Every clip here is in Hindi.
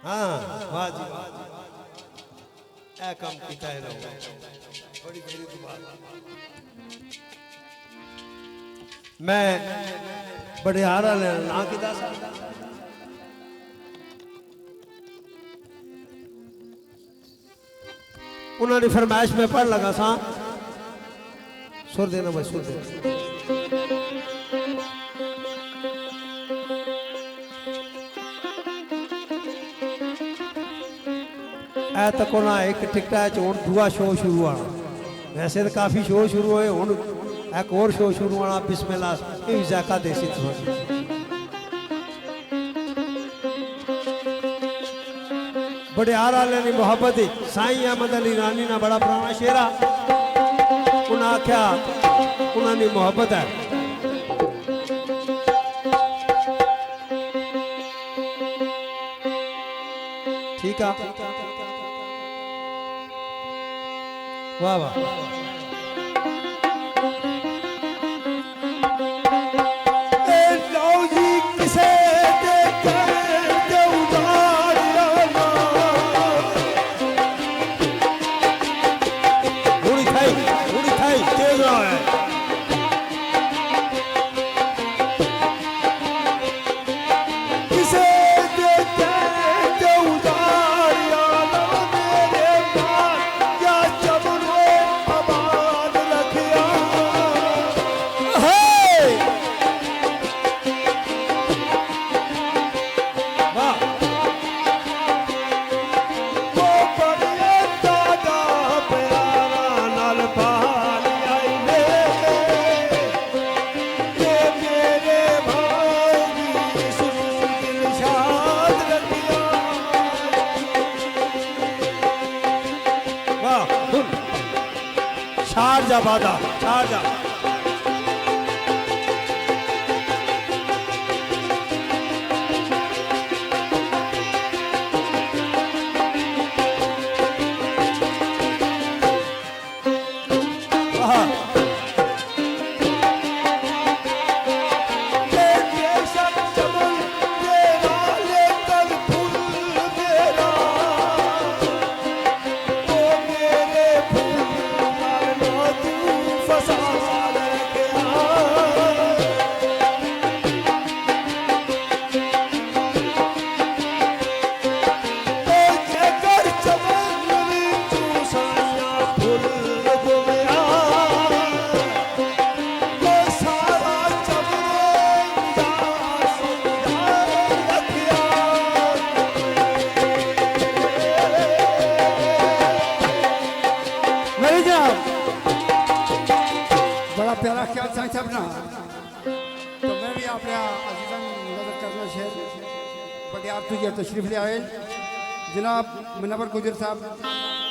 हाँ वाह जी ए काम किया है लोग बड़ी बड़ी बात मैं बड़े हारा ले ना किदा उन्होंने फरमाइश में पढ़ लगा सा सुर देना भाई सुर देना ऐ तक ना एक टिकटा हूँ दूआ शो शुरू आना वैसे तो काफ़ी शो शुरू होए हूँ एक और शो शुरू आना बिस्मिल्लाह ये ज़ाका देसी बड़े आरा लेनी मोहब्बत साईं अहमद अली रानी ना बड़ा पुराना शेरा उन्हें आख्या उन्होंने मोहब्बत है ठीक है वाह वाह शारजा बादा शारजा प्यारा ख्याल सांग साहब ना तो मैं भी आप नजर करना शेर बड़े आप तुझे तशरीफ ले आए जनाब मुनव्वर गुजर साहब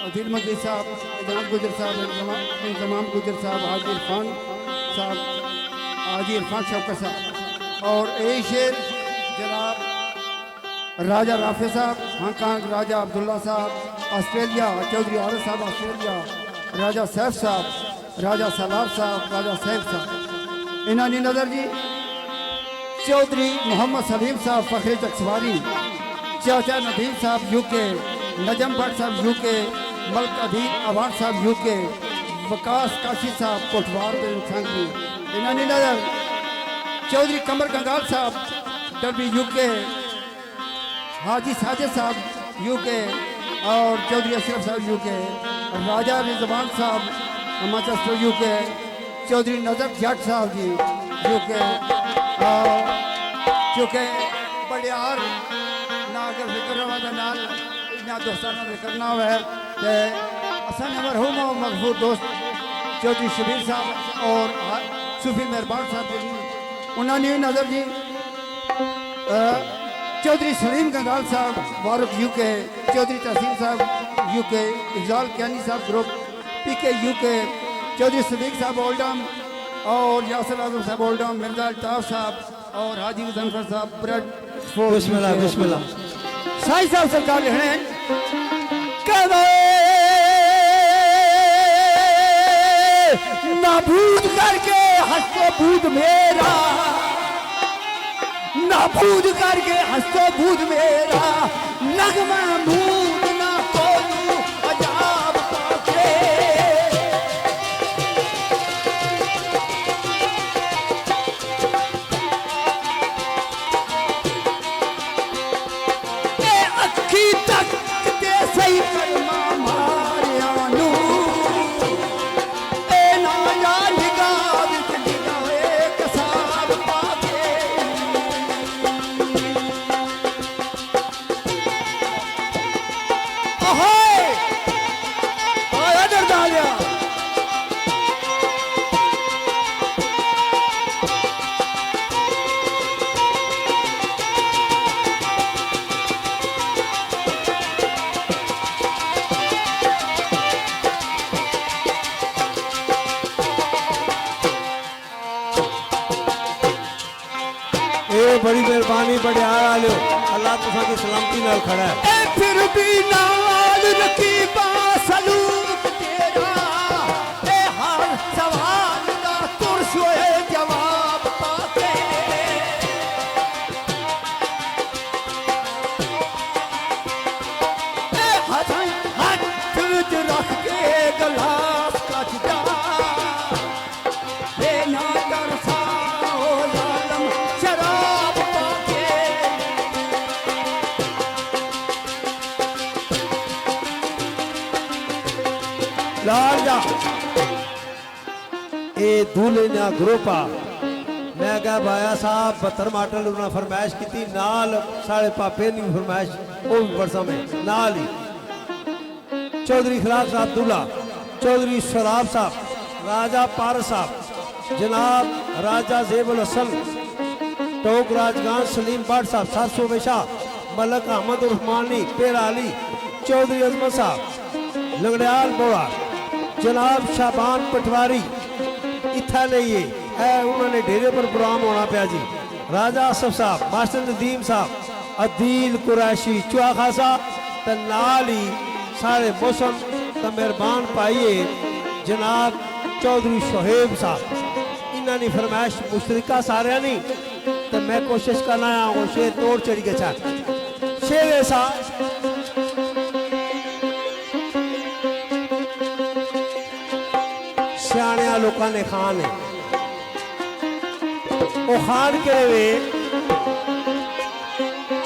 अदील मजीद साहब जनाब गुजर साहब इंतमाम गुजर साहब हाजी इरफान साहब हाजी इरफान शौकत साहब और एक शेर जनाब राजा राफे साहब हांगकांग राजा अब्दुल्ला साहब ऑस्ट्रेलिया चौधरी आरिफ साहब ऑस्ट्रेलिया राजा सैफ साहब राजा सलार साहब राजा सैफ साहब इन्होंने नजर जी चौधरी मोहम्मद सलीम साहब फखरी चकसवारी चाचा नदीम साहब यूके नजम भट्ट साहब यूके मलक अदील अवान साहब यूके वकास काशी साहब कोटवार इन्होंने नजर चौधरी कमर गंगाल साहब डरबी यूके हाजी साजिद साहब यूके और चौधरी अशरफ साहब यूके राजा रिजवान साहब मैनचेस्टर यूके चौधरी नजर जट साहब जी यूके क्योंकि बड़ियार ना अगर फिक्र रवा तो नाल इन्ना दोस्ताना जिक्र ना हुआ है ते असन मरहूम और मगफूर दोस्त चौधरी शबीर साहब और सूफी मेहरबान साहब जी उन्होंने नजर जी चौधरी सलीम गंगाल साहब वारुक यूके चौधरी तहसीन साहब यूके इफजाल कैनी साहब ग्रुप पीके यूके चौधरी सदीक साहब ओल्डम और यासर आजम साहब ओल्डम मिर्जा अल्ताफ साहब और हाजी मुजफ्फर साहब ब्रेड बिस्मिल्लाह बिस्मिल्लाह। साईं साहब सरकार लिख रहे हैं कदे नाबूद करके हंसो बूद मेरा नाबूद करके हंसो बूद मेरा नगमा मूद ना कोलू अजाब पाके अखी तक ते सही कलमा मारिया नू ए ना या निगाह विच निगाहे कसाब पाके ahoy आया डरदालिया ए बड़ी मेहरबानी बड़े आ लियो अल्लाह तुसा की सलामती नाल खड़ा है। ए फिर भी नाल रकीबा सलूक तेरा ए हर सवाल का तुरसोए जवाब पाके ए हाथ विच रख के गलास कचदा ए ना तरसा ओ जालम शराब पाके लाल जा ए दूल्हे ना ग्रुप आ मैं कहा भाया साहब 72 माटल उन्होंने फरमाइश की नाल साढ़े पापे ने फरमाइश वो भी बरसा में नाल ही चौधरी खिलाफ साहब दूल्हा चौधरी शराब साहब राजा पार साहब जनाब राजा जेबुल हसन टोक राजगान सलीम भट्ट साहब 700 बेशा मलक अहमद उस्मानी पेरा अली चौधरी अजमत साहब लंगड़ियाल बोड़ा जनाब शाबान पटवारी इतना नहीं है उन्होंने डेरे पर प्रोग्राम होना पाया जी राजा आसफ साहब मास्टर नदीम साहब अदील कुरैशी चुआ खासा ते नाल ही सारे मौसम का मेहरबान पाइए जनाब चौधरी शोहेब साहब इन्होंने फरमाइश मुश्तरका सारे नहीं तो मैं कोशिश करना वो शेर तोड़ चढ़ के चाह शेर ऐसा सियाने लोगों ने खान है वो खान के वे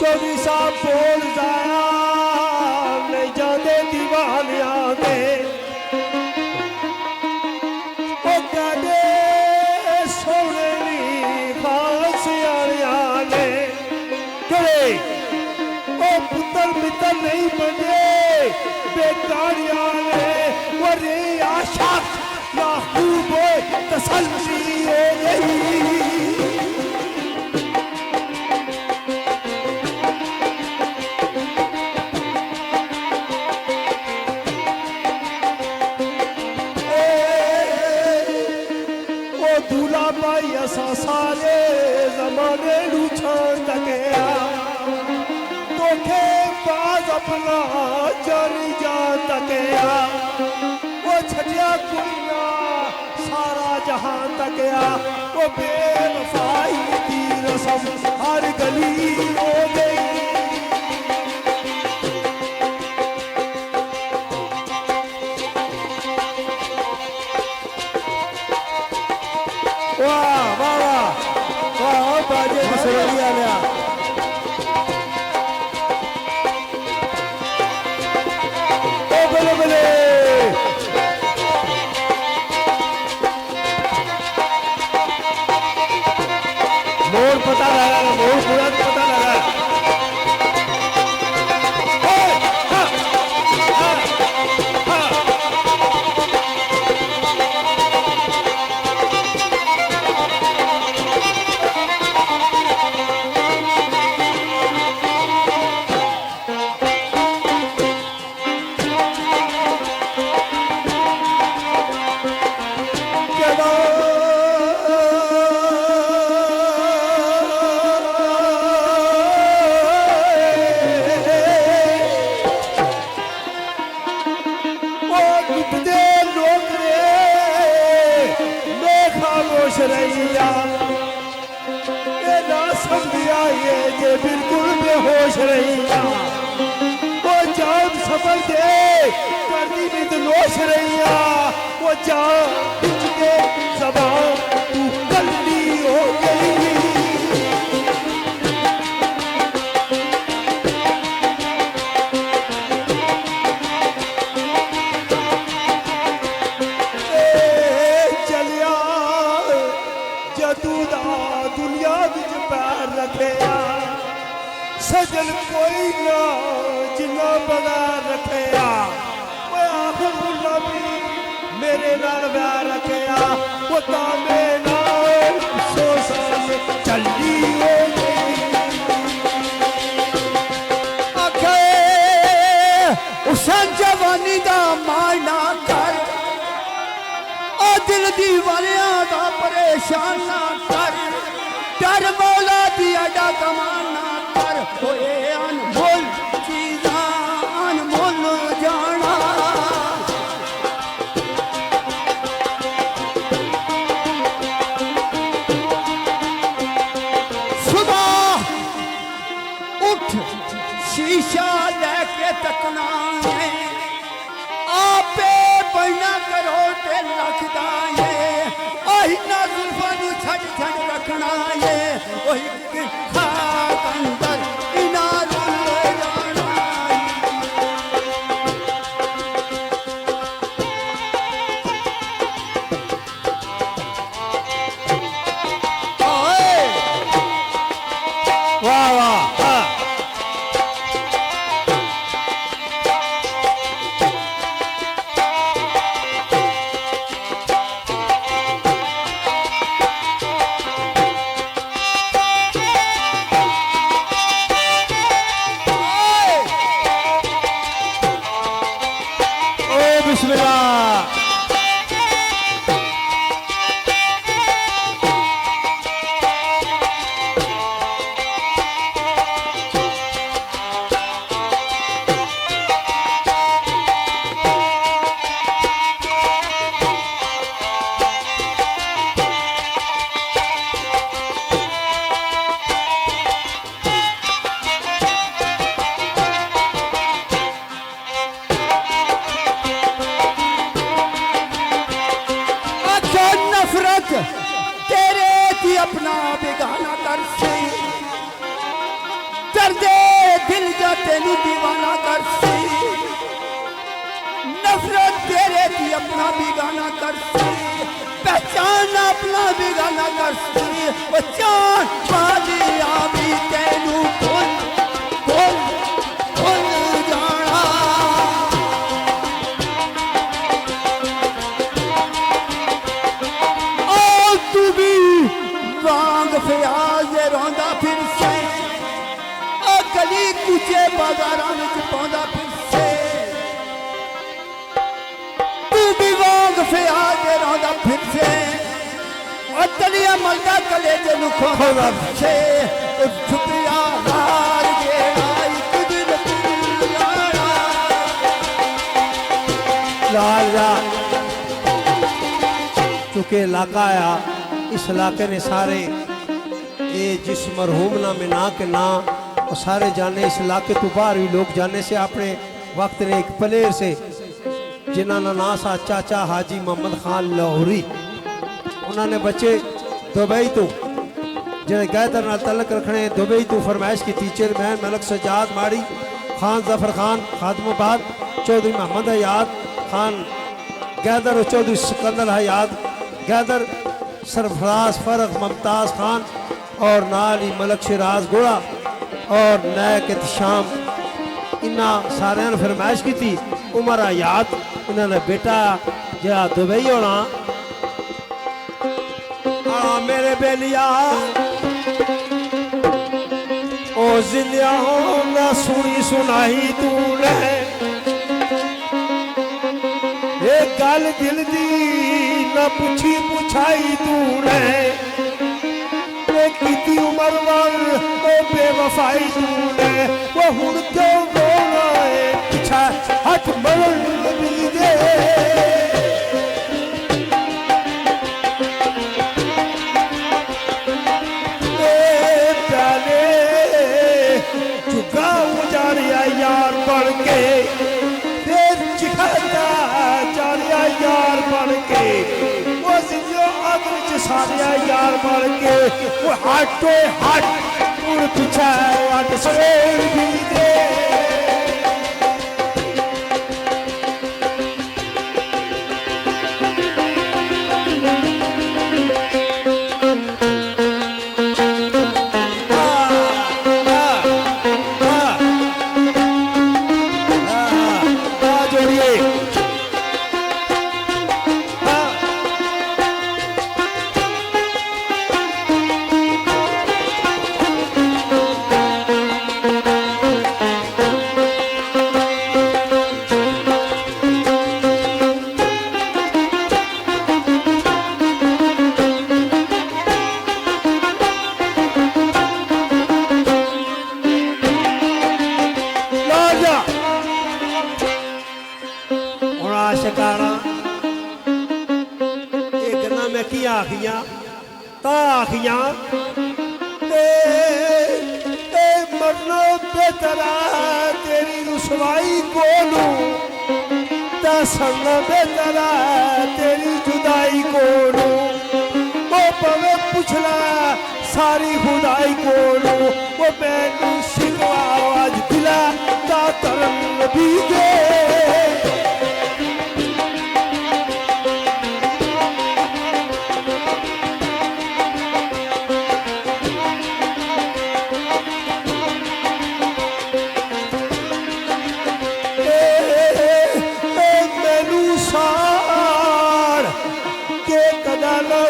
चौधरी साहब बोल जाया नहीं जाते दीवानिया दे ओ कहते सोने नी खान सियानिया ने करे ओ पुत्र मित्र नहीं बने बेकारिया ने वो रे आशा महबूब तसल्ली हो गई ओ दूल्हा भाई असा सारे जमाने नू छान तकया तोखे बाज अपना जानी जान तकया वो छटिया कुड़िया सारा जहां तक आ वो बेवफाई की रस्म हर गली हो गई वाह वाह वाह वाह बाजे बसरिया लिया ओ बले बले पता लगा, मोड़ पूरा पता लगा। बिल्कुल बेहोश रही वो जान सफर दे करनी भी तो नोश रही वो जान के जबान तू कल्ली हो गई। चलिया जदू दा दुनिया विच पैर रखे सजन कोई ना जिन्ना बगैर रखे आखिर मुला भी मेरे नाल बैर रखे वो तामे नाल सो साल चली हो गई। आखे उस जवानी दा मारना कर ओ दिल दीवानिया दा परेशान ना कर डर मौला दी अड्डा कमाना कर होए अनमोल चीज़ां अनमोल जाना। सुबह उठ शीशा लेके तकना है आपे बनना करो ते लखदा है ओही ना जुल्फां नू छड़ छड़ रखना है ओही खाक अंदर इना रुल जाना। वाह वाह बिस्मिल्लाह। तेरे थी अपना बेगाना कर से दर्दे दिल जा तेनू दीवाना कर से नफरत तेरे थी अपना बेगाना कर से पहचान अपना बेगाना कर से वो चांद वाली आवी तेनू भूल भूल भूल जाना। वांग फयाज रोंदा फिर से ओ गली कुचे बाजारां विच पाउंदा फिर से तू भी वांग फयाज रोंदा फिर से ओ तलिया मलदा कलेजे नु खोदा से ओ छुपिया हार गेड़ा इक दिन पुराना लाल चुके इलाका आया इस इलाके ने सारे ये जिस मरहूम ना में ना के ना और सारे जाने इस इलाके तो बाहर भी लोग जाने से अपने वक्त ने एक प्लेयर से जिन्होंने ना सा चाचा हाजी मोहम्मद खान लाहौरी उन्होंने बच्चे दुबई तो जिन्हें गैदर नाल तलक रखने दुबई तो फरमाइश की चेयरमैन मलक सजाद माड़ी खान जफर खान खादमाबाद चौधरी मोहम्मद हयात खान गैदर और चौधरी सिकंदर हयात गैदर सरफराज फरक मुमताज़ खान और नाल ही मलक शिराज गोड़ा और नायक इhtisham इन्होंने सारे ने फरमाइश की थी। उमर हयात इन्होंने बेटा जरा दुबई होना मेरे बेलिया ओ जिंदया ना सुनी सुनाई तूने ये गल दिल दी ना पूछी पुछाई तूने वो किती उम्र वाल ओ बेवफाई तूने वो हुण क्यों बोला है पीछा हट मरन भी दे यार बन के फिर चिखाता जारिया यार बन के वो जिंदगी अगर सारिया यार बन के वो हाटो हाट उड़ पीछा हट सवेर भी दे मरनो बेतरा तेरी रुसवाई कोलू दसना बेतरा तेरी जुदाई कोलू वो पवे पुछला सारी खुदाई कोलू वो मैनू शिकवा आज दिला दा तरन भी दे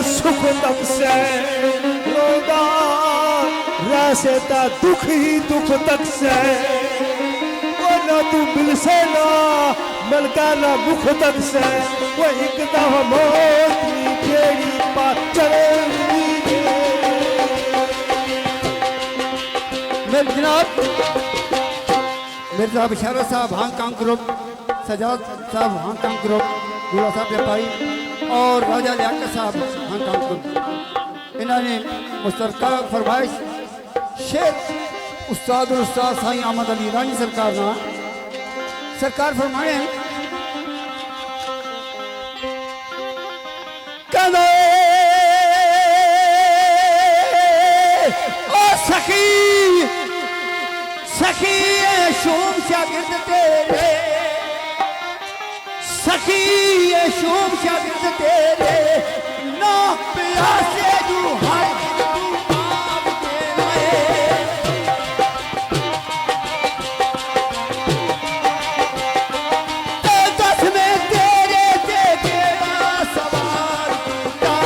सुख तक से रोदा रैसे ता दुख ही दुख तक से वो ना तू मिल से ना मलका ना मुख तक से वो एक दफा मौत की फेरी पा चले मेरे जनाब मिर्जा बशारत साहब हांगकांग ग्रुप, सजाद साहब हांगकांग ग्रुप, गुला साहब व्यापारी और राजा लियाकत साहब हांगकांग ग्रुप, इन्होंने मुश्तरका फरमाइश शेख उस्ताद साईं अहमद अली रानी सरकार ना सरकार फरमाए कदे ओ सखी सखी शोम शागिर्द तेरे सखी ये शोम शागिर्द तेरे ना प्यासे तू हर तू आप तेरे तो दस में तेरे ते तेरा सवार टूटा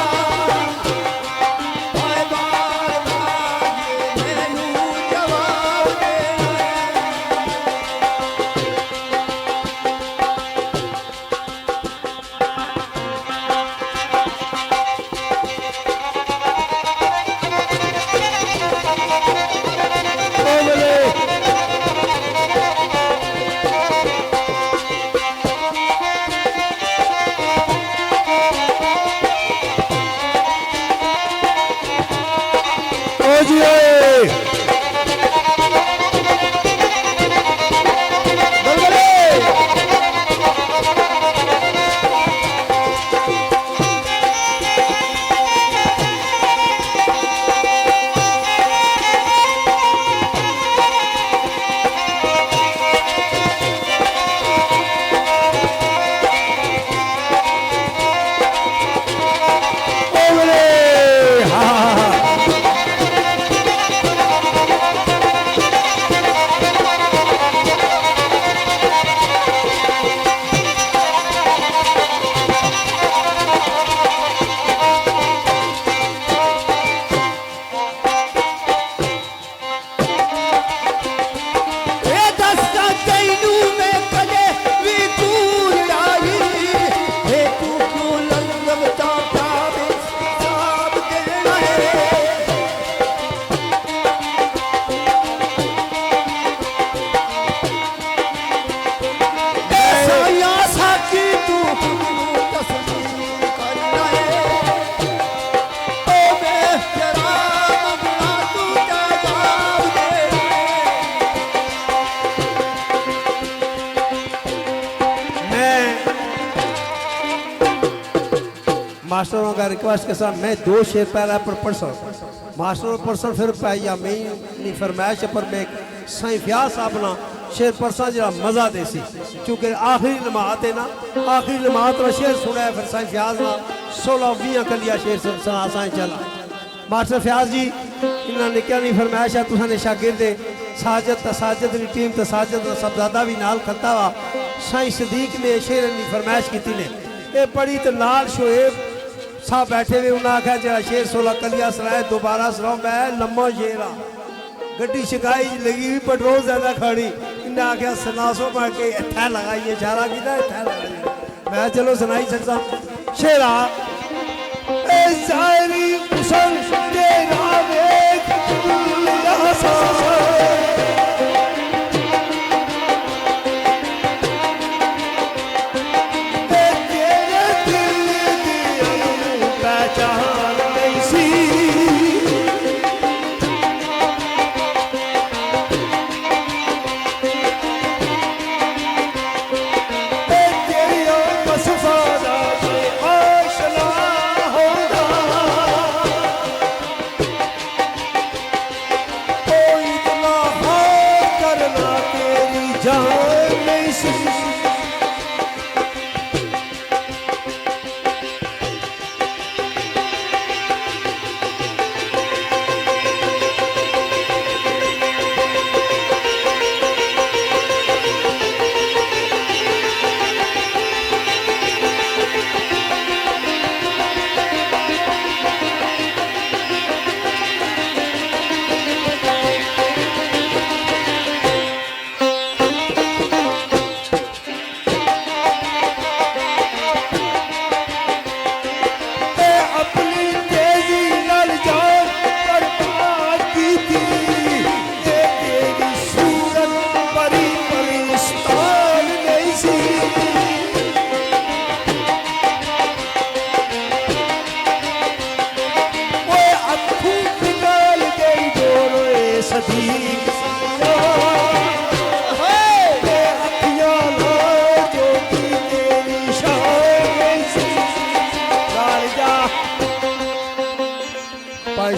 बार बार मैनू जवाब देना मास्टरों का रिक्वेस्ट के साथ मैं 2 शेर पहला पर पढ़सा मास्टर परसन फिर पाइया मैं नहीं फरमाइश पर मैं साईं फयाज साहब ना शेर परसा जरा मजा देसी क्योंकि आखिरी नमात है ना आखिरी नमात का शेर सुना है फिर साईं फयाज ना 16-20 कलिया शेर सुना साईं चला मास्टर फयाज जी इन्होंने क्या नहीं फरमाइश है तुसाने शागिर्द साजिद की टीम तो साजिद सबजादा भी नाल खत्ता वा साईं सदीक ने शेर की फरमाइश की ने ये पढ़ी तो लाल शोएब साहब बैठे हुए उन्हें आख्या जरा शेर 16 कलिया सराय दोबारा सराओ मैं लम्मा शेर आ गड्डी शिकाई लगी हुई पेट्रोल ज्यादा खड़ी इन्हें आख्या सनासो पा के इत्थे लगाइए इशारा किया इत्थे लगाइए मैं चलो सुनाई सकता शेरा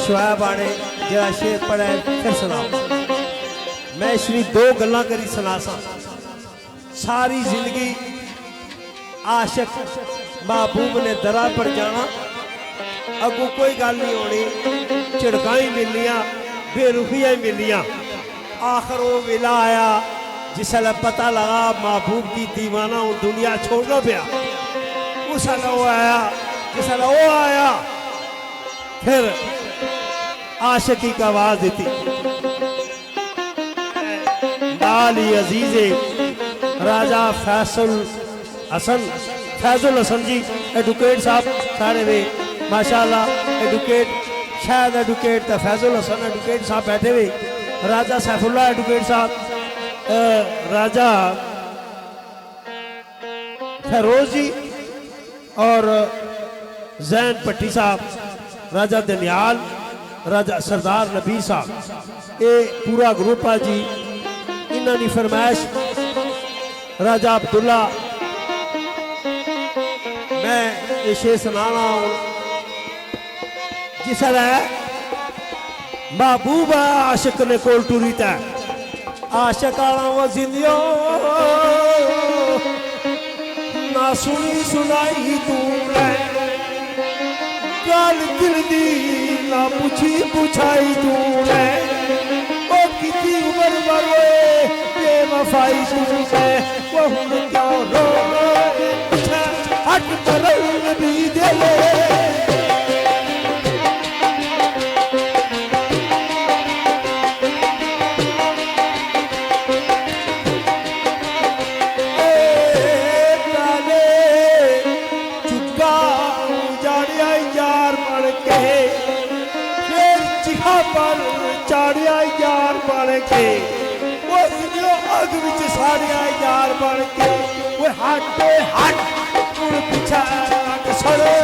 शुआब आने जरा शेर पढ़े फिर सुनाओ मैं इसलिए 2 गल्लां करी सुना सा सारी जिंदगी आशिक महबूब ने दरा पर जाना अगू कोई गल नहीं होनी झिड़काई मिलनियां बेरुखियां मिलियां आखिर वो वेला आया जिसले पता लगा महबूब की दीवाना वो दुनिया छोड़ना पाया उसले वो आया जिसले वो आया फिर आशिकी की आवाज दी नाली अजीजे राजा फैजुल हसन जी एडवोकेट साहब सारे वे माशाल्लाह एडवोकेट शायद एडवोकेट तो फैजुल हसन एडवोकेट साहब बैठे हुए राजा सैफुल्ला एडवोकेट साहब राजा फरोज जी और जैन पट्टी साहब राजा दनियाल राजा सरदार नबी साहब ये पूरा ग्रुप है जी इन्होंने फरमाइश राजा अब्दुल्ला मैं ये शेर सुनाना हूं जिसले महबूब आशिक ने कोल टूरी तै आशिक आला जिंदियो ना सुनी सुनाई तू गल दिल दी ना पूछी पूछाई तू ओ कितनी उम्र बड़े बेवफाई तू वो हुन क्यों रो हट तरल भी दे ले पर चाड़िया यार बन के वो अग विच साड़िया यार बन के वो हटे हट पीछा सड़े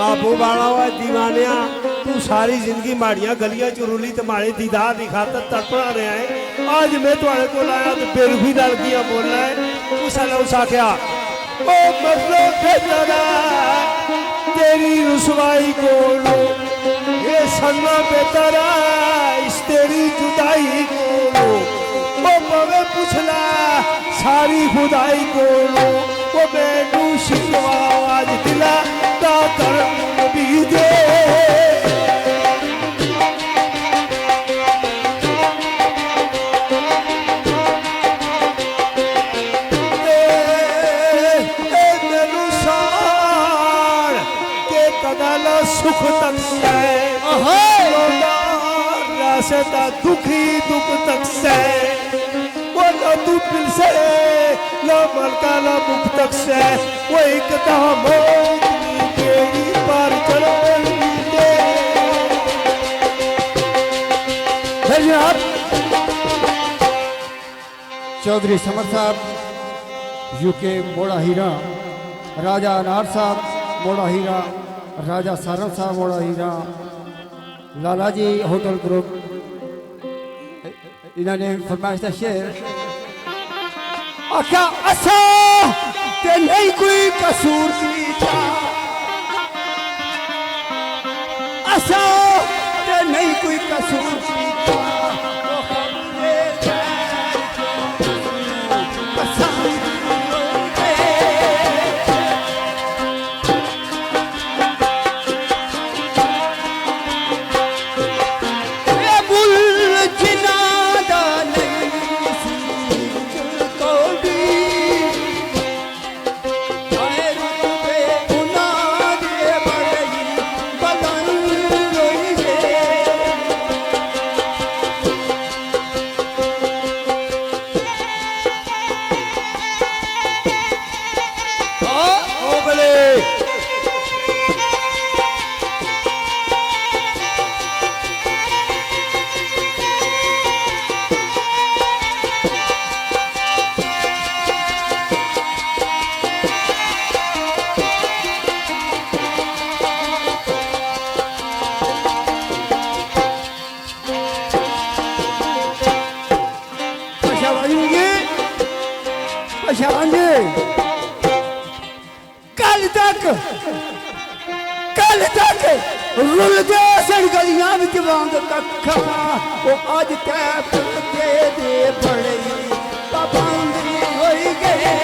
महबूब आना हुआ दीवानिया तू सारी जिंदगी माड़ियां गलियां च रुली ते माड़े दीदार की खातर तड़पना रहा है। आज मैं तुहाडे कोल आया तो बेरुखी नाल किया बोलना है। उस आख्या ओ मतलब बेचारा तेरी रुसवाई कोलो ये सन्ना बेतारा इस तेरी जुदाई कोलो ओ पवे पुछला सारी खुदाई कोलो वो मैनू शिकवा आज दिला दा करम भी दे। सुख तक से रास्ता दुखी दुख तक से वो न तू दिल से न मलका न मुख तक से वो एक दाम तेरी पर चलो जनाब चौधरी समर साहब यूके मोड़ा हीरा, राजा अनार साहब मोड़ा हीरा, राजा सारंग साहब मोड़ा हीरा, लाला जी होटल ग्रुप इन्होंने फरमाइश का शेर आख्या असा ते नहीं कोई कसूर कीता, असा ते नहीं कोई कसूर कीता, कल तक रुलदे सन गलियां विच वांग कखा वो अज कैप दे बड़े पाबंदी होई गए।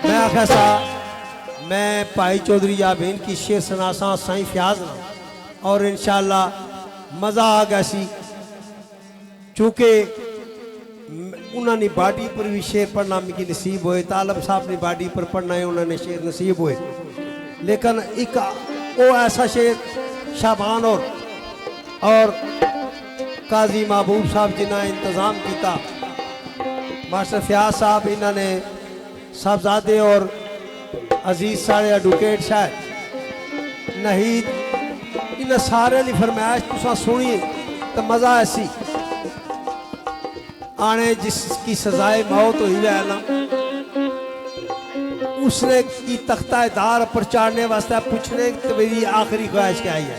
मैं आख्या सा मैं भाई चौधरी याबीन की शेर सनासा साईं फ्याज ना और इंशाअल्लाह मज़ा आ गया सी चूँकि उन्होंने बाडी पर भी शेर पढ़ना मुझे नसीब होए, तालब साहब ने बाडी पर पढ़ना है उन्होंने शेर नसीब होए, लेकिन एक वो ऐसा शेर शाबान और काजी महबूब साहब जिन्हें इंतज़ाम किया, मास्टर फ्याज साहब इन्होंने साहबजादे और अजीज सारे एडवोकेट शायद नहीद इन सारे की फरमाइश तुसा सुनी तो मज़ा ऐसी आने जिसकी सजाए मौत हुई है ना उसने की तख्ता दार पर चढ़ने वास्ते पूछने कि मेरी आखिरी ख्वाहिश क्या है।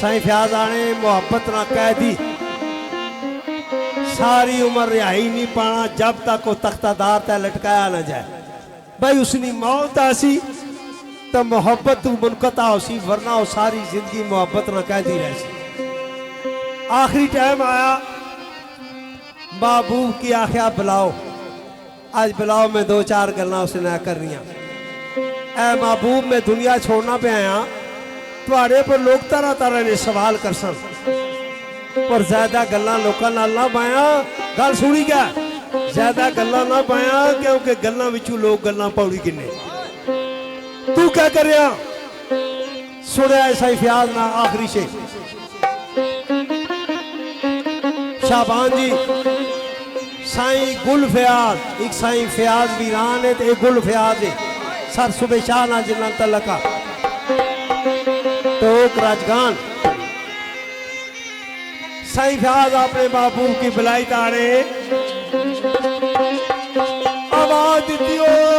साईं फ्याज आने मोहब्बत ना कह दी सारी उम्र रिहाई नहीं पाना जब तक वो तख्तादार तय लटकाया ना जाए। भाई उसकी मौत आसी तो मोहब्बत मुनकता होसी, वरना वो सारी जिंदगी मोहब्बत ना कहती रही। आखिरी टाइम आया महबूब की आख्या बुलाओ, आज बुलाओ मैं दो चार गल्लां उसने करनियां। ऐ महबूब मैं दुनिया छोड़ना पे आया, तुहाडे पर लोग तरह तरह ने सवाल कर सन पर ज्यादा गल्लां लोकां नाल ना पाया। गल सुनी क्या ज्यादा गल्लां ना पाया क्योंकि गल्लां विचों लोग गल्लां पौड़ी किन्ने। तू क्या कर रहा सुने साईं फयाज ना आखिरी शेर शाबान जी साईं गुल फयाज एक साईं फयाज वीरान है तो एक गुल फयाज है सर सुबह शाह ना जिन्ना तलका तो राजगान साईं फयाज अपने महबूब की बुलाई तारे आवाज दियो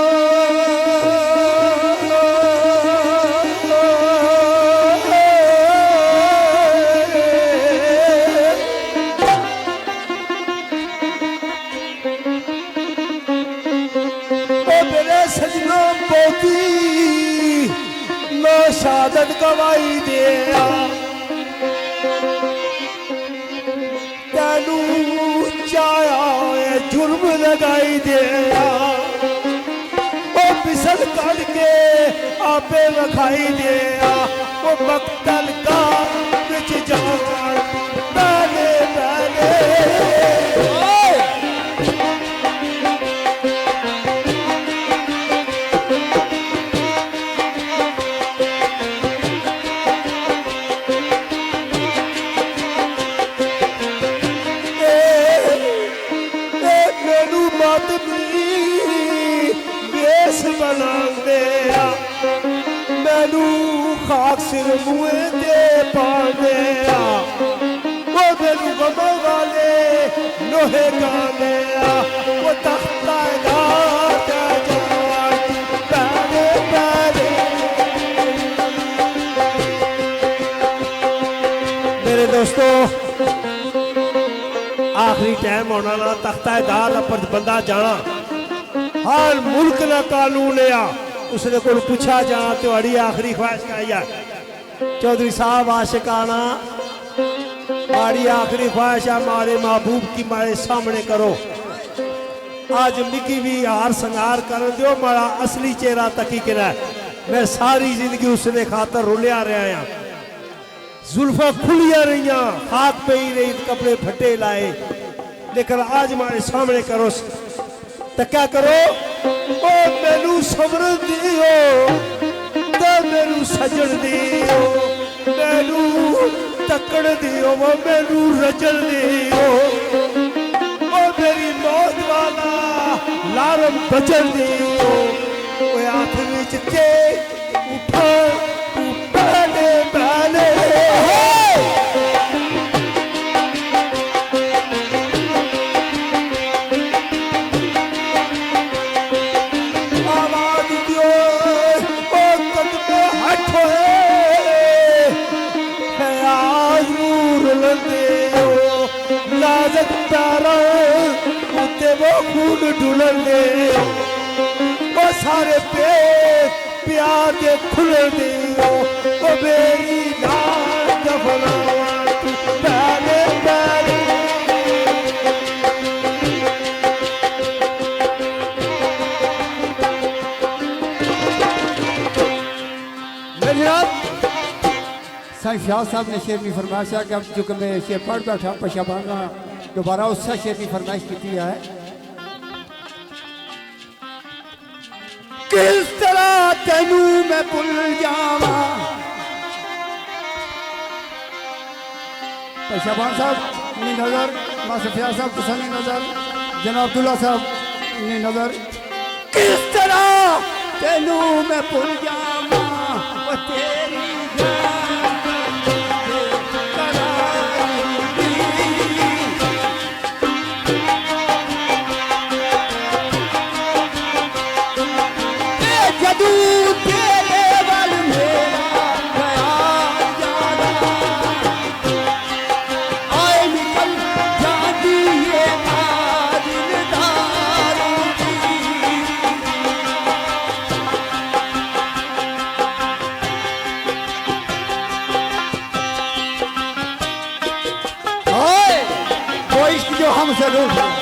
सजनों पोती लो शहादत गवाई दे तेनू चाया जुर्म लगाई दे फिसल कट के आपे विखाई दे वो मकतल का बिच जान पहले मैनू खाक सिर मुए दे पाने वो मैनू गमो वाले लोहे गाने वो तख्ता मेरे दोस्तों आखिरी टाइम होना ना तख्ता दाद पर बंदा जाना हर मुल्क का कानून लिया उसने को पूछा जा तुम्हारी आखिरी ख्वाहिश क्या है चौधरी साहब आशिकाना हमारी आखिरी ख्वाहिश है हमारे महबूब की हमारे सामने करो आज मिकी भी हार संगार कर दो हमारा असली चेहरा तकी गिरा मैं सारी जिंदगी उसने खातर रुलिया रहा हैं जुल्फा खुलिया रही खाक पे ही रही कपड़े फटे लाए लेकिन आज हमारे सामने करो तो क्या करो ओ मैनू सबर दियो तो मैनू सजन दियो मैनू तकड़ दियो वो मैनू रजन दियो ओ मेरी मौत वाला लारम बचन दियो ओ हाथ विच के उठा पहले पहले वो खून ढुलन दे वो सारे पेट प्यार के खुले दे वो मेरी लाश दफनावा पहले पहले साईं फयाज साहब ने शेर की फरमाइश है कि अब चूंकि मैं शेर पढ़ बैठा पशाबाना दोबारा उससे शेर की फरमाइश की है किस तरह तेनू मैं भुल जावा पशाबान साहब ने नजर मास्टर फयाज साहब तुसानी नजर जनाब अब्दुल्ला साहब ने नजर किस तरह तेनू मैं भुल जावा वो तेरी हमसे दूर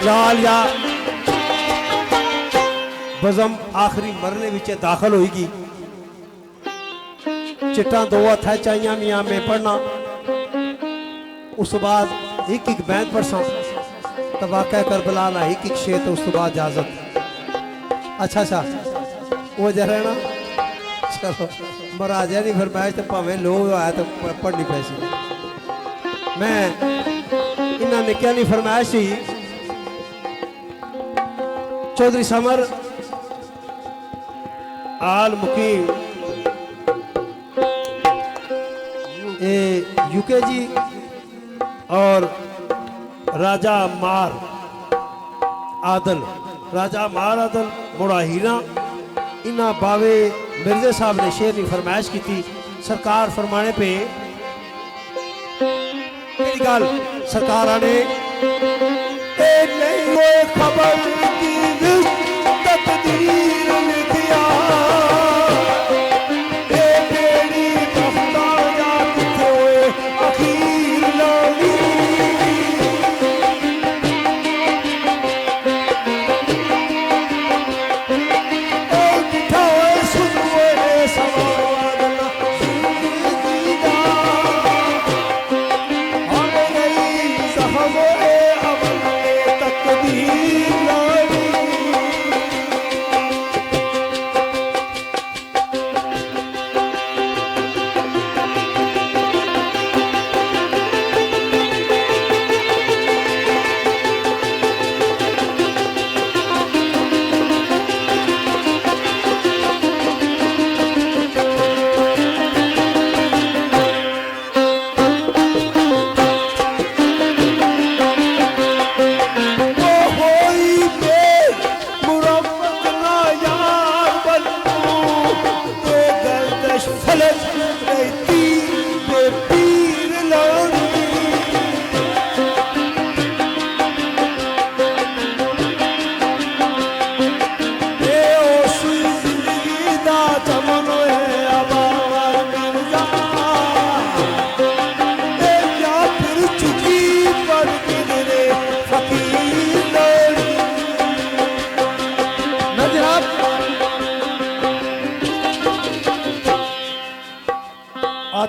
लाल या बजम आखिरी मरने विच दाखिल होगी चिट्टा दो हथा चाहिए मियाँ में पढ़ना उस बाद एक एक बैत पढ़सा तो वाक़या करबला ना एक एक शेर तो उस बाद इजाजत अच्छा वो जरा ना चलो महाराजा नहीं फरमाइश तो भावें लोग आया तो पढ़नी पैसी मैं इन्होंने क्या नहीं फरमाइश ही चौधरी समर आल मुकीम यूके जी और राजा मार आदल मुड़ा हीरा इन्ना बावे मिर्जे साहब ने शेर की फरमाइश की थी सरकार फरमाने पे गल सरकार आने खबर की तकदीर लिखिया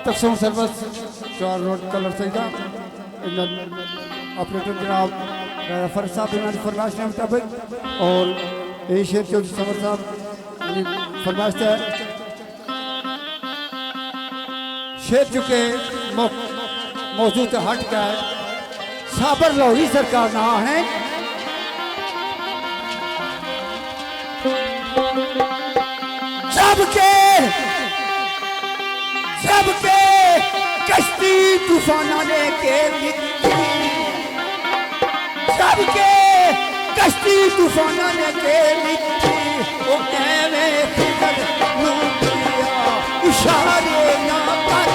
तकसीम सर्विस 4 रोड कलर सईदा ऑपरेटर जनाब फर साहब इन्होंने फरमाइश के मुताबिक और ये शेर चौधरी समर साहब फरमाइश है शेर चुके मौजूद से हट गए साबर लाहौरी सरकार ना है सबके कश्ती तूफाना ने के सबके कश्ती तूफाना ने के ओ कहवे खिदर लूटिया इशारे ना कर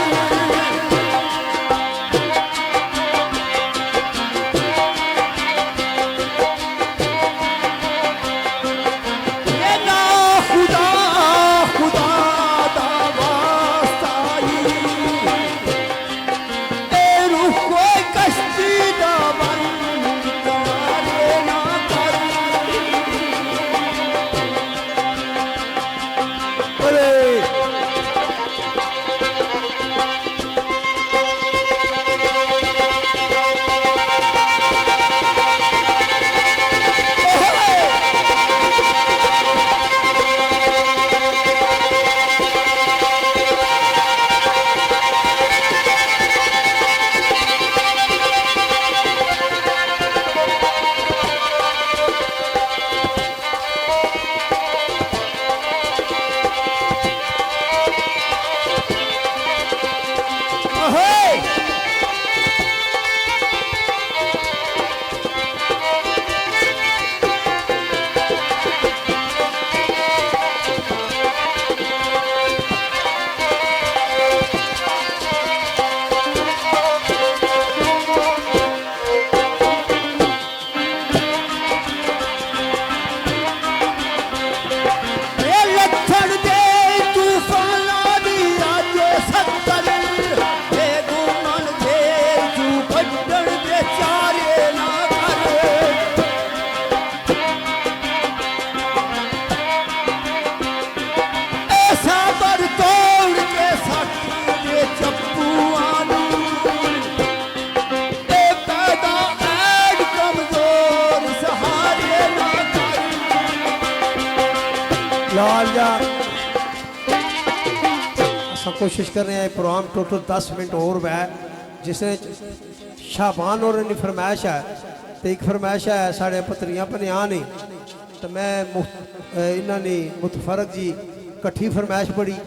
असा कोशिश कर रहे हैं प्रोग्राम टोटल 10 मिनट और वै जिसने शाबान और फरमाइश है तो एक फरमाइश है साढ़े पत्रियां भनिया नहीं तो मैं इन्होंने मुतफरक जी कट्ठी फरमाइश पढ़ी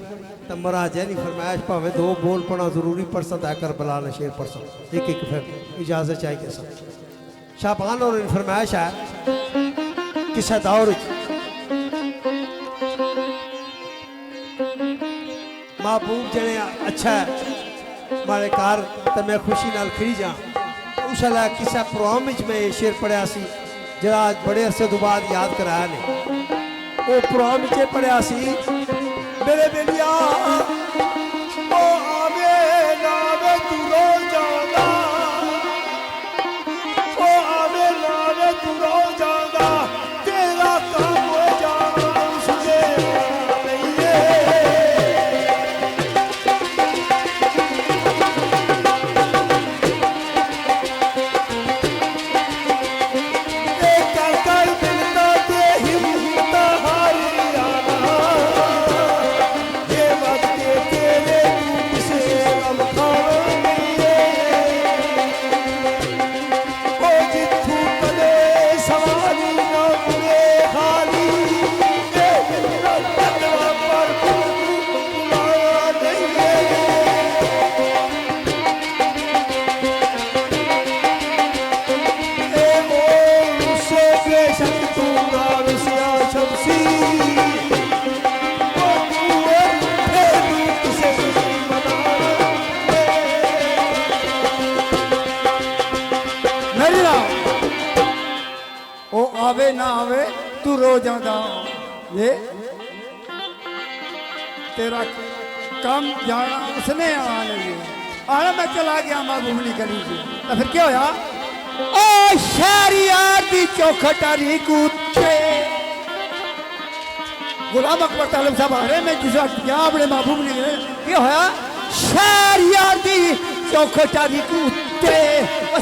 तो महाराजा की फरमाइश भावें 2 बोल पढ़ना जरूरी पढ़सन है करबला ने शेर पढ़सन एक फिर इजाजत चाहिए सब शाबान और फरमाइश है किसा दौर महबूब जने अच्छा है मारे कार तो मैं खुशी नाल खड़ी जा उस अला किसा प्रोग्राम में मैं ये शेर पढ़िया सी जरा आज बड़े अरसे तो बाद याद कराया ने वो प्रोग्राम में पढ़िया सी मेरे बेलिया ओ आवे नावे तू रो जागा ओ आवे नावे तू रो जागा तेरा काम हो जागा उससे आवे ना आवे तू रो जाता ये तेरा काम जाना उसने आना मैं चला गया माँ घूमनी गली से तो फिर क्या होया ओ शहरियार दी चौखटारी कूदे गुलाम अकबर तालिब साहब आ रहे मैं जिस वक्त गया अपने महबूब नहीं गए क्या होया शहरियार दी चौखटारी कूदे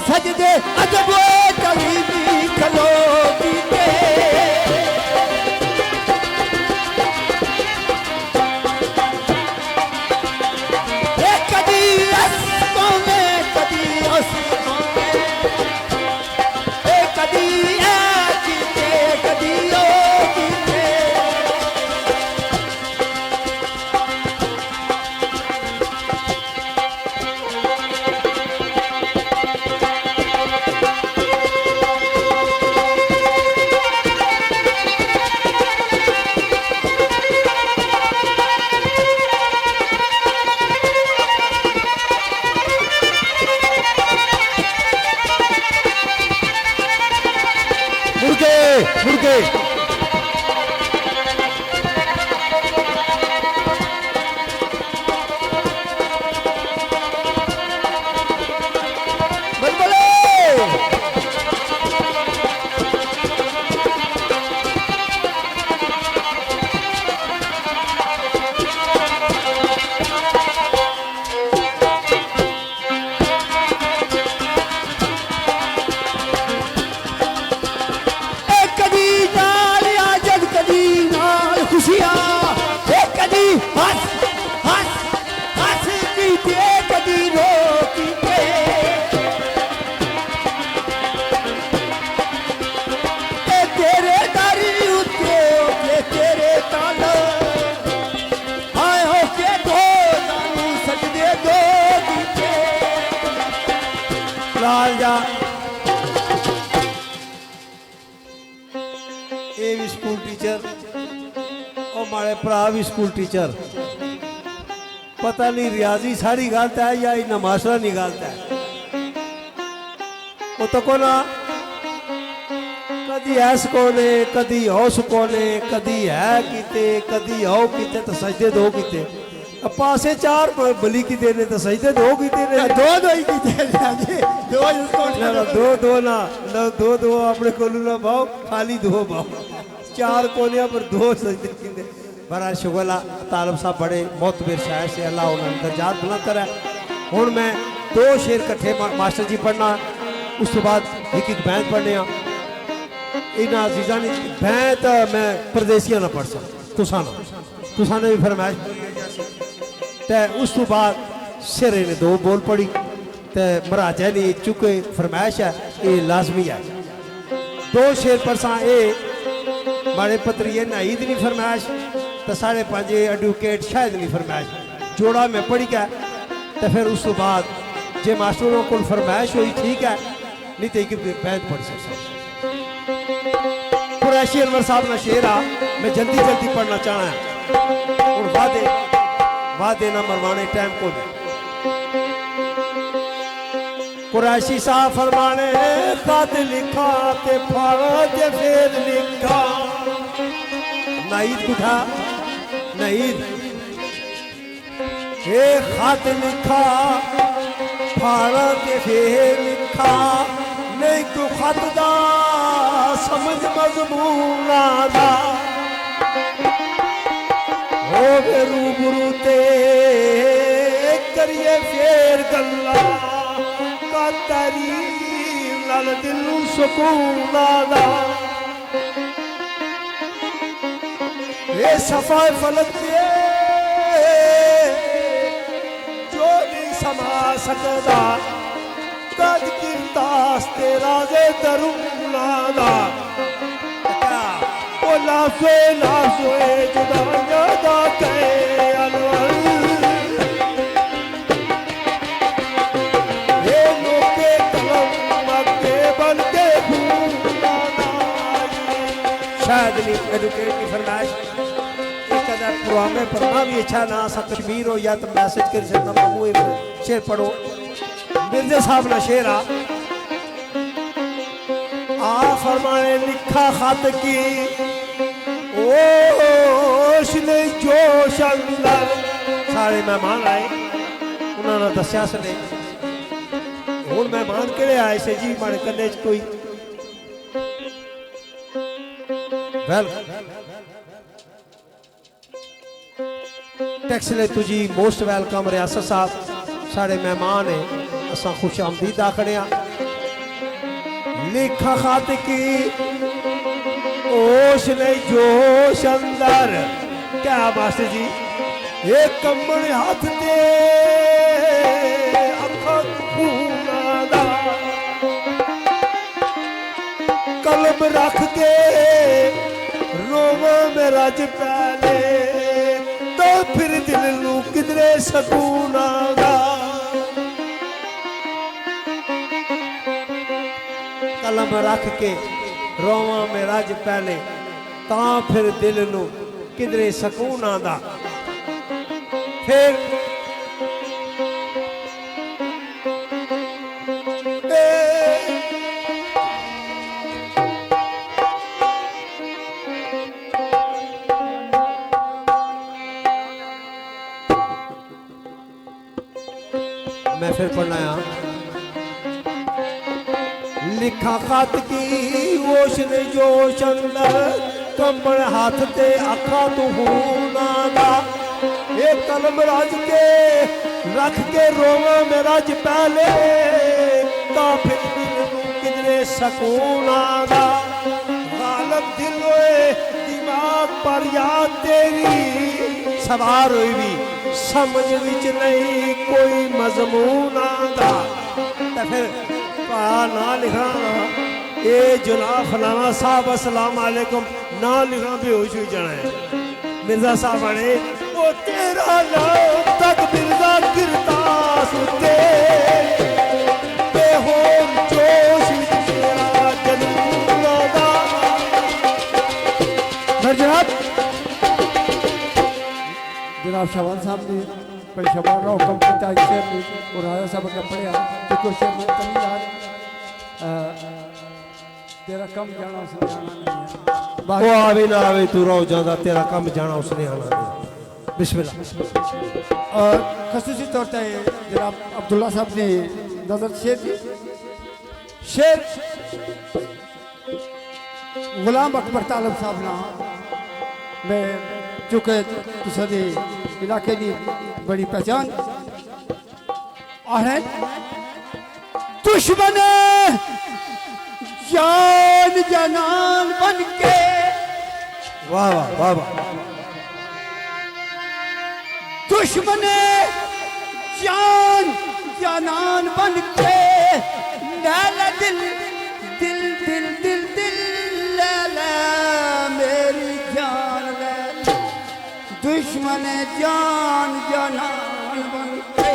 सजदे अदब तलीबी खलो बीते कदी अस्कों में कदी अस्कों में कदी जीते कदी ओ जीते मुर्गे लाल जा ये भी स्कूल टीचर और हमारे भरा भी स्कूल टीचर पता नहीं रियाजी सारी गलत है या इना मास्टर नहीं गलत है वो तो को ना कदी ऐस कोने कदी होश कोने कदी है किते कदी हो किते तो सजदे दो किते पासे 4 बली की देने तो सजदे दो किते ने दो ही कीते दो ना दो अपने कोलू ना भाव खाली 2 भाव 4 कोने पर 2 सजदे कीते बड़ा शुगला तालब साहब बड़े मोतबर शायर से अल्लाह उन्होंने दर्जात बुलंद करा हुण मैं 2 शेर कट्ठे मास्टर जी पढ़ना उस तो बाद एक बैंत पढ़ने इन्होंने अजीजा ने बैंत मैं परदेसियां ना पढ़ सक तुसा ने भी फरमाइश ते उस तो बाद शेरे ने दो बोल पड़ी ते महाराजा ने चुके फरमाइश है ये लाजमी है दो शेर परसा ये माड़े पत्रिये नाईद नहीं फरमाइश तो साढ़े पांच एडवोकेट शायद नहीं फरमाइश जोड़ा में पढ़ी गया तो फिर उस तो बाद जे मास्टरों को फरमाइश हुई ठीक है नहीं तो एक बैद पढ़ सकता कुरैशी अनवर साहब ना शेर आ मैं जल्दी जल्दी पढ़ना चाहना और वादे वादे ना मरवाने टाइम को दे कुरैशी साहब फरमाने खत लिखा ते फर्ज फिर लिखा नाईद उठा नाईद हे खत लिखा फर्ज फिर लिखा नहीं तो खत दा समझ मजमून आदा हो वे रूबरू ते करिए फेर गल्ला तारी नाल दिल सुकून आदा ये सफाई फलक पे जो नहीं समा सकता कद किरदास तेरा दे दरून आदा ओ लासोए जुदाइयां दा कहे अनवर शायद नहीं एडवोकेट की फरमाइश एक अदर प्रोग्राम में पढ़ना भी अच्छा ना सा कश्मीर हो या तो मैसेज कर सकता मामू शेर पढ़ो मिर्जा साहब ना शेर आ फरमाने लिखा खत की ओश ने जोश अंदर सारे मेहमान आए उन्होंने दसिया सने हुण मेहमान केड़े आए से जी माड़े कन्ने च कोई टैक्स ले तुझी मोस्ट वेलकम रियासत साहब साढ़े मेहमान है असा खुश आमदीद आखने लिखा खत की ओश ने जोश अंदर क्या मास्टर जी ये कमर हाथ दे कलम रख के रोवा में रज पहले तो फिर दिल नू किधरे सकून आगा कलम रख के रोवा में रज पहले ता फिर दिल नू किधरे सकून आदा फिर मैं फिर पढ़ना लिखा खत की ओश ने जोश अंदर कंबल हाथ ते अखा तू नादा ये कलम रज के रख के रोवा में रज पहले ता फिर किधरे सकून आदा गालब दिल होए दिमाग पर याद तेरी सवार हुई भी समझ विच नहीं कोई मजमून आदा तो फिर ना लिखा ये जुनाब फलाना साहब अस्सलाम वालेकुम ना लिखा बेहोश हो जाना है मिर्जा साहब ने वो तेरा नाम तक मिर्जा किरदास उते बेहोश जोश तेरा जनून आदा जनाब शहबाज साहब ने बड़े शहबाज का हुक्म किया शेर ने और राजा साहब का पढ़िया क्योंकि शेर में कमी यार तेरा कम जाना उसने आना नहीं है वो आवे ना आवे तू रो जादा तेरा कम जाना उसने आना नहीं बिस्मिल्लाह और खसूसी तौर पर जनाब अब्दुल्ला साहब ने नजर शेर दी शेर गुलाम अकबर तालब साहब ना मैं चूंकि तुसारे इलाके की बड़ी पहचान है दुश्मन जान जनान बन के वाह वाह वाह वाह दुश्मने जान जानान बन के लैला दिल दिल दिल दिल दिल लैला मेरी जान लैला दुश्मने जान जानान बन के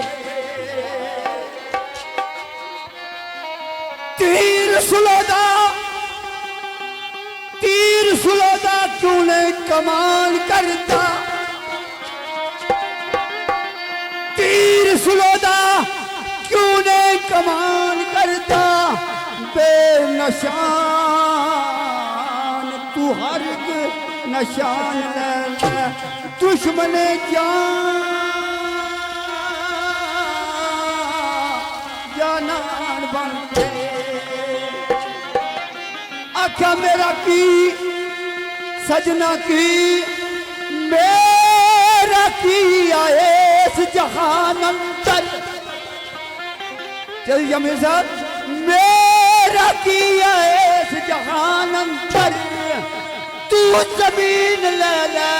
तीर सुलोदा क्यों नहीं कमाल करता तीर सुलोदा क्यों नहीं कमाल करता बेनशान तू हर एक नशान ले दुश्मने जानान बन के आख्या मेरा की सजना की मेरा की आए इस जहान अंतर चल जमीर साहब मेरा की आए इस जहान अंतर तू जमीन ले ले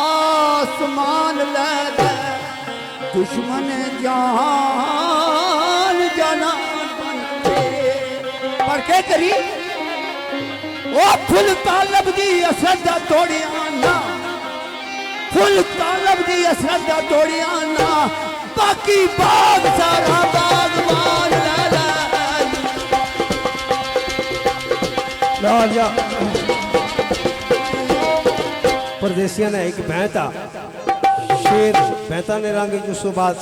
आसमान ले ले दुश्मन जान जाना पर के करी ओ फुल तालब दी असरदा तोड़िया ना फुल तालब दी असरदा तोड़िया ना बाकी बाग सारा बागवान लालिया परदेसिया ने एक भैंता शेर भैंता ने रंग जो सुबात